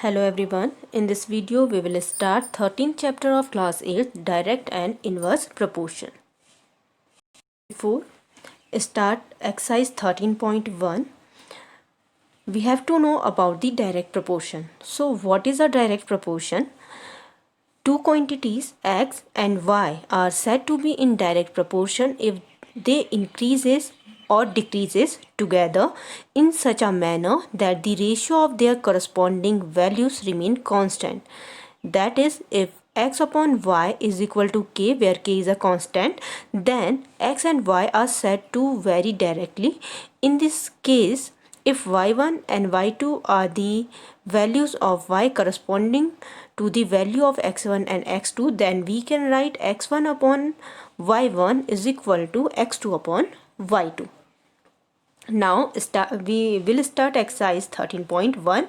Hello everyone, in this video we will start 13th chapter of class 8 direct and inverse proportion. Before start exercise 13.1 we have to know about the direct proportion. So what is a direct proportion? Two quantities x and y are said to be in direct proportion if they increases or decreases together in such a manner that the ratio of their corresponding values remain constant. That is, if x upon y is equal to k, where k is a constant, then x and y are said to vary directly. In this case, if y1 and y2 are the values of y corresponding to the value of x1 and x2, then we can write x1 upon y1 is equal to x2 upon y2. Now we will start exercise 13.1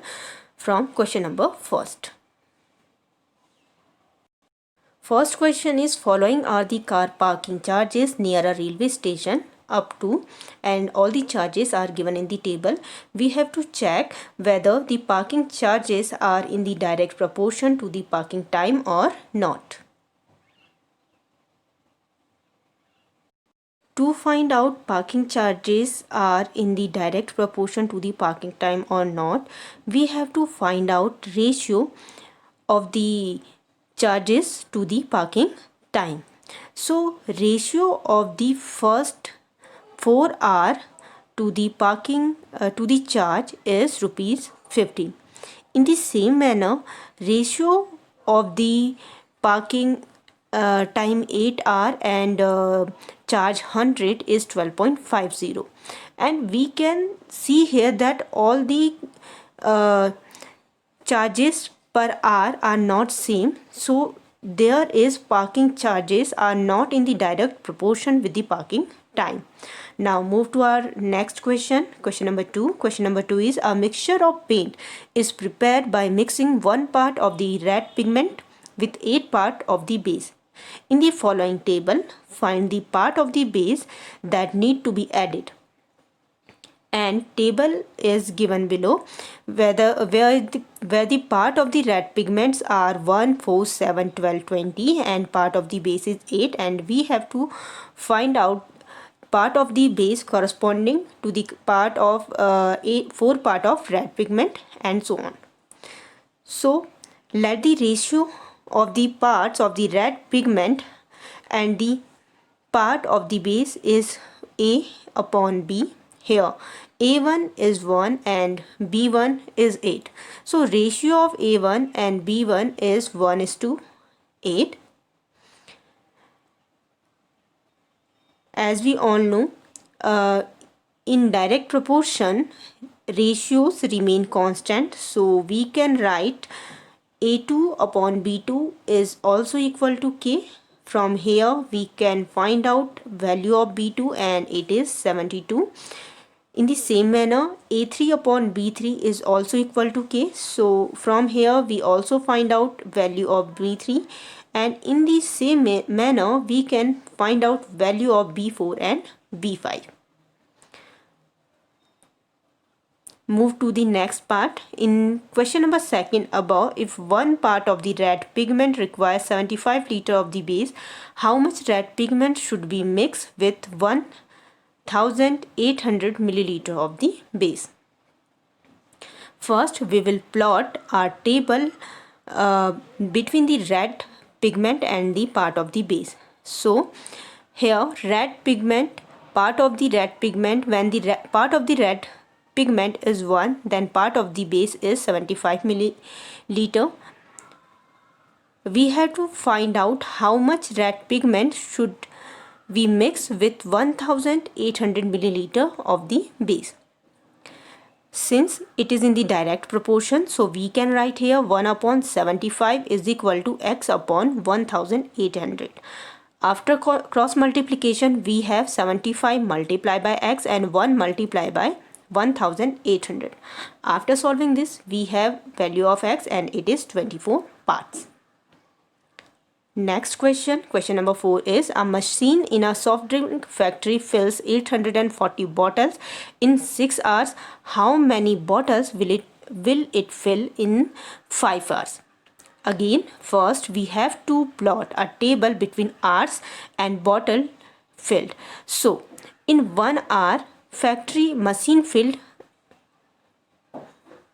from question number first. First question is, following are the car parking charges near a railway station up to, and all the charges are given in the table. We have to check whether the parking charges are in the direct proportion to the parking time or not. To find out parking charges are in the direct proportion to the parking time or not, we have to find out ratio of the charges to the parking time. So ratio of the first 4 hour to the parking to the charge is ₹50. In the same manner, ratio of the parking time 8 hour and charge 100 is 12.50, and we can see here that all the charges per hour are not same, so there is parking charges are not in the direct proportion with the parking time. Now move to our next question, question number 2. Question number 2 is, a mixture of paint is prepared by mixing 1 part of the red pigment with 8 part of the base. In the following table, find the part of the base that need to be added. And table is given below, where the part of the red pigments are 1, 4, 7, 12, 20 and part of the base is 8, and we have to find out part of the base corresponding to the part of 4 part of red pigment and so on. So let the ratio of the parts of the red pigment and the part of the base is A upon B. Here A1 is 1 and B1 is 8. So ratio of A1 and B1 is 1:8. As we all know, in direct proportion ratios remain constant, so we can write A2 upon B2 is also equal to K. From here we can find out value of B2 and it is 72. In the same manner, A3 upon B3 is also equal to K. So from here we also find out value of B3, and in the same manner we can find out value of B4 and B5. Move to the next part. In question number 2 above, if 1 part of the red pigment requires 75 liter of the base, how much red pigment should be mixed with 1800 milliliter of the base? First we will plot our table between the red pigment and the part of the base. So here red pigment, part of the red pigment, when the part of the red pigment is 1, then part of the base is 75 milliliter. We have to find out how much red pigment should we mix with 1800 milliliter of the base. Since it is in the direct proportion, so we can write here 1 upon 75 is equal to x upon 1800. After cross multiplication, we have 75 multiplied by x and 1 multiplied by 1800. After solving this, we have value of x and it is 24 parts. Next question, question number 4 is, a machine in a soft drink factory fills 840 bottles in 6 hours. How many bottles will it will it fill in 5 hours? Again, first we have to plot a table between hours and bottle filled. So, in 1 hour, factory machine filled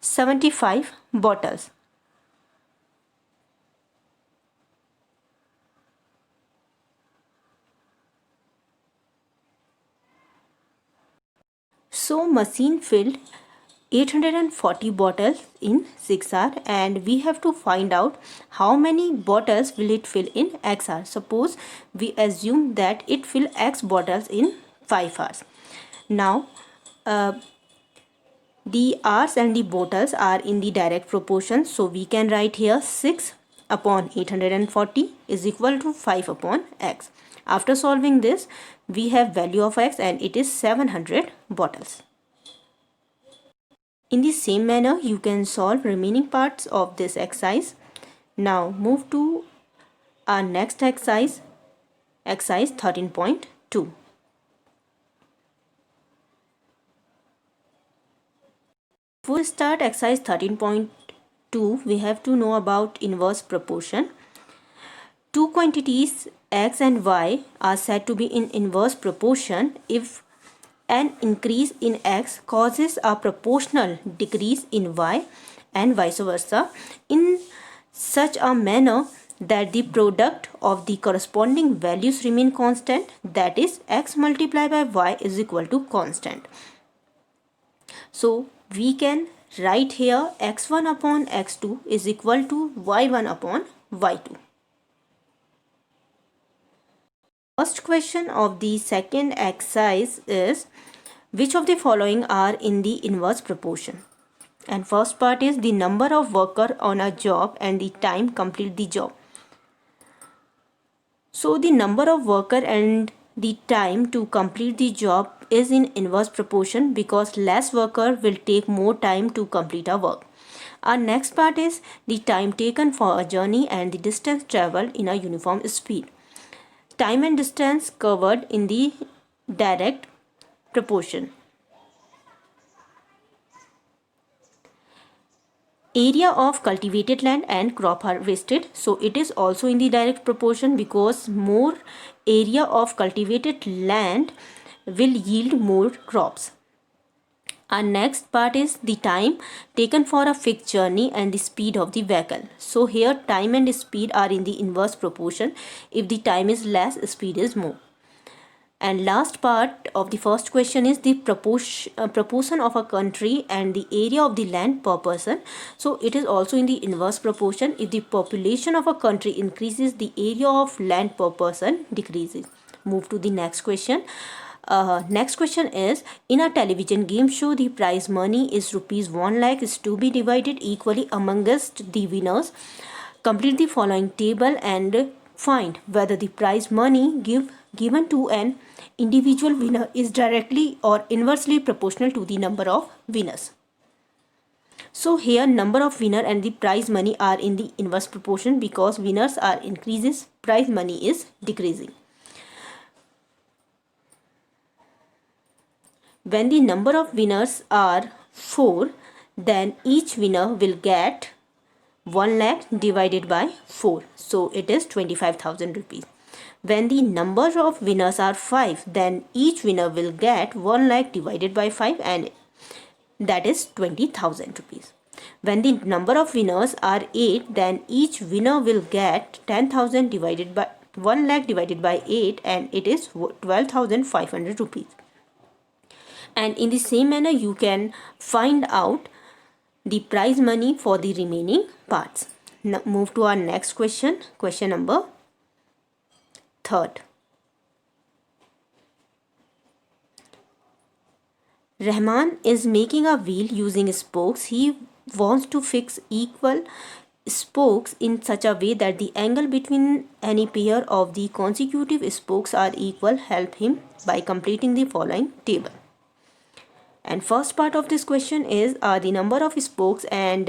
75 bottles. So, machine filled 840 bottles in 6 hours, and we have to find out how many bottles will it fill in X hours. Suppose we assume that it fill X bottles in 5 hours. Now the hours and the bottles are in the direct proportion, so we can write here 6 upon 840 is equal to 5 upon X. After solving this, we have value of X and it is 700 bottles. In the same manner, you can solve remaining parts of this exercise. Now move to our next exercise, exercise 13.2. Before we start exercise 13.2, we have to know about inverse proportion. Two quantities X and Y are said to be in inverse proportion if an increase in X causes a proportional decrease in Y and vice versa in such a manner that the product of the corresponding values remain constant, that is X multiplied by Y is equal to constant. So we can write here x1 upon x2 is equal to y1 upon y2. First question of the second exercise is, which of the following are in the inverse proportion? And first part is the number of worker on a job and the time complete the job. So the number of worker and the time to complete the job is in inverse proportion because less worker will take more time to complete a work. Our next part is the time taken for a journey and the distance traveled in a uniform speed. Time and distance covered in the direct proportion. Area of cultivated land and crop harvested, so it is also in the direct proportion because more area of cultivated land will yield more crops. Our next part is the time taken for a fixed journey and the speed of the vehicle. So here time and speed are in the inverse proportion. If the time is less, speed is more. And last part of the first question is the proportion of a country and the area of the land per person. So it is also in the inverse proportion. If the population of a country increases, the area of land per person decreases. Move to the next question. Next question is, in a television game show, the prize money is rupees 1 lakh is to be divided equally amongst the winners. Complete the following table and find whether the prize money given to an individual winner is directly or inversely proportional to the number of winners. So here number of winner and the prize money are in the inverse proportion because winners are increases, prize money is decreasing. When the number of winners are 4, then each winner will get 1 lakh divided by 4. So it is 25,000 rupees. When the number of winners are 5, then each winner will get 1 lakh divided by 5 and that is 20,000 rupees. When the number of winners are 8, then each winner will get 10,000 divided by 1 lakh divided by 8 and it is 12,500 rupees. And in the same manner you can find out the prize money for the remaining parts. Now move to our next question, question number 3. Rahman is making a wheel using spokes. He wants to fix equal spokes in such a way that the angle between any pair of the consecutive spokes are equal. Help him by completing the following table. And first part of this question is the number of spokes and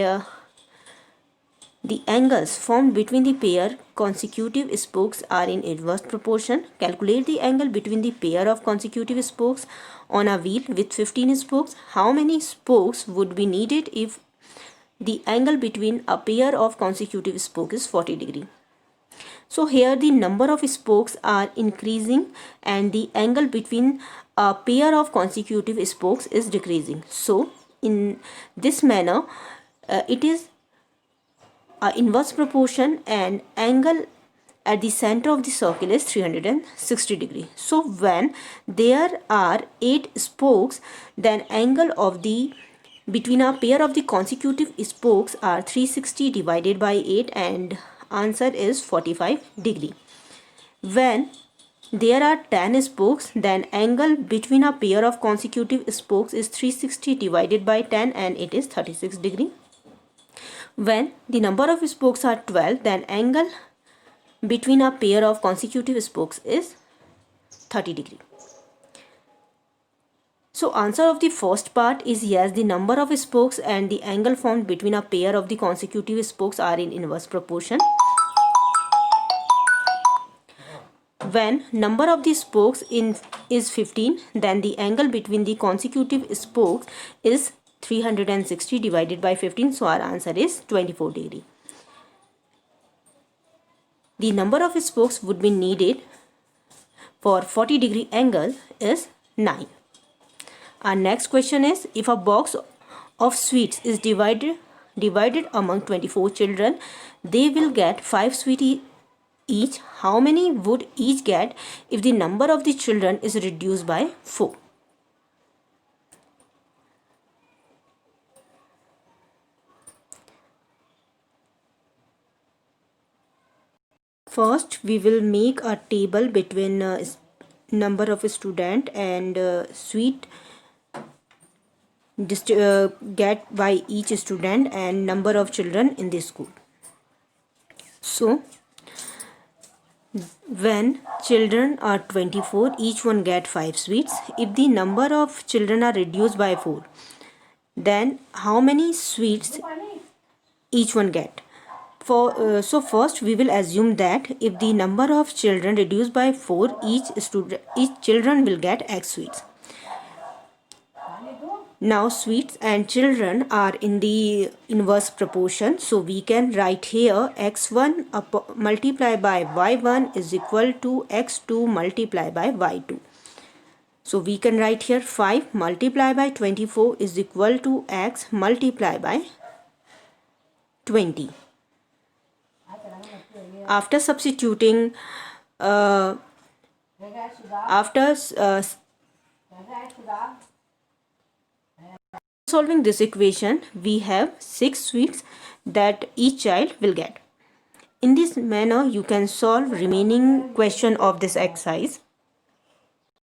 the angles formed between the pair consecutive spokes are in inverse proportion. Calculate the angle between the pair of consecutive spokes on a wheel with 15 spokes. How many spokes would be needed if the angle between a pair of consecutive spokes is 40 degree. So here the number of spokes are increasing and the angle between a pair of consecutive spokes is decreasing. So in this manner, it is a inverse proportion and angle at the center of the circle is 360 degree. So when there are 8 spokes, then angle of the between a pair of the consecutive spokes are 360 divided by 8 and answer is 45 degree. When there are 10 spokes, then angle between a pair of consecutive spokes is 360 divided by 10 and it is 36 degree. When the number of spokes are 12, then angle between a pair of consecutive spokes is 30 degree. So answer of the first part is yes, the number of spokes and the angle formed between a pair of the consecutive spokes are in inverse proportion. When number of the spokes is 15, then the angle between the consecutive spokes is 360 divided by 15. So our answer is 24 degree. The number of spokes would be needed for 40 degree angle is 9. Our next question is, if a box of sweets is divided among 24 children, they will get 5 sweets each. How many would each get if the number of the children is reduced by 4? First, we will make a table between number of student and sweet get by each student and number of children in the school. So when children are 24, each one get 5 sweets. If the number of children are reduced by 4, then how many sweets each one get? So first we will assume that if the number of children reduced by 4, each children will get x sweets. Now sweets and children are in the inverse proportion, so we can write here x1 multiplied by y1 is equal to x2 multiplied by y2. So we can write here 5 multiplied by 24 is equal to x multiplied by 20. After substituting solving this equation, we have 6 sweets that each child will get. In this manner, you can solve remaining question of this exercise.